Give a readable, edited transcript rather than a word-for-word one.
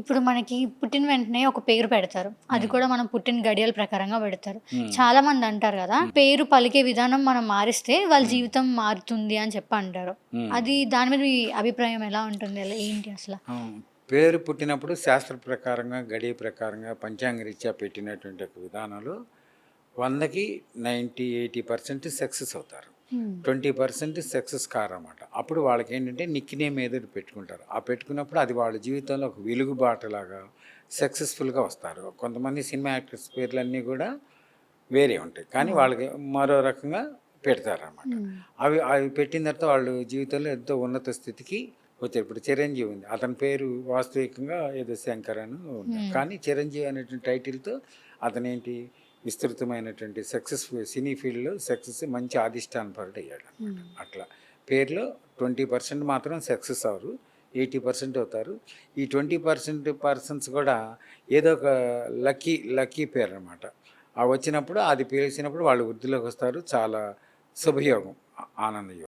ఇప్పుడు మనకి పుట్టిన వెంటనే ఒక పేరు పెడతారు. అది హ్మ్. కూడా మనం పుట్టిన గడియల ప్రకారంగా పెడతారు. హ్మ్. చాలా మంది అంటారు గదా! హ్మ్. పేరు పలికే విధానం మనం మారిస్తే వాళ్ళ హ్మ్. జీవితం మారుతుంది అని చెప్పి అంటారు. హ్మ్. అది దాని మీద మీ అభిప్రాయం ఎలా ఉంటుంది? ఏంటి అసల? ఆ! పేరు పుట్టినప్పుడు శాస్త్ర ప్రకారంగా, గడియ ప్రకారంగా, పంచాంగ రీత్యా పెట్టినటువంటి ఒక విధానాలు 100కి 90, 80% సక్సెస్ అవుతారు. హ్మ్. 20% సక్సెస్ కారన్నమాట. అప్పుడు వాళ్ళకేంటంటే నిక్‌నేమ్ ఏదో ఒకటి పెట్టుకుంటారు. ఆ పెట్టుకున్నప్పుడు అది వాళ్ళ జీవితంలో ఒక వెలుగుబాటులాగా సక్సెస్‌ఫుల్‌గా వస్తారు. కొంతమంది సినిమా యాక్టర్స్ పేర్లన్నీ కూడా వేరే ఉంటాయి. కానీ అవును. వాళ్ళకి మరో రకంగా పెడతారన్నమాట. హ్మ్. అవి అవి పెట్టిన తర్వాత వాళ్ళు జీవితంలో ఎంతో ఉన్నత స్థితికి వచ్చారు. ఇప్పుడు 'చిరంజీవి' ఉంది. అతని పేరు వాస్తవికంగా ఏదో శంకర్ అని ఉంది. హ్మ్. కానీ 'చిరంజీవి' అనేటువంటి టైటిల్‌తో అతనేంటి విస్తృతమైనటువంటి సక్సెస్‌ఫుల్ సినీ ఫీల్డ్‌లో సక్సెస్ మంచి అధిష్టానపరుడయ్యాడనమాట. హ్మ్. అట్లా పేరులో 20% మాత్రం సక్సెస్ అవ్వరు. 80% అవుతారు. ఈ 20% పర్సన్స్ కూడా ఏదో ఒక లక్కీ పేరనమాట. వచ్చినప్పుడు అది పిలిచినప్పుడు వాళ్ళు వృద్ధిలోకి వస్తారు. చాలా శుభయోగం. ఆనందయోగం.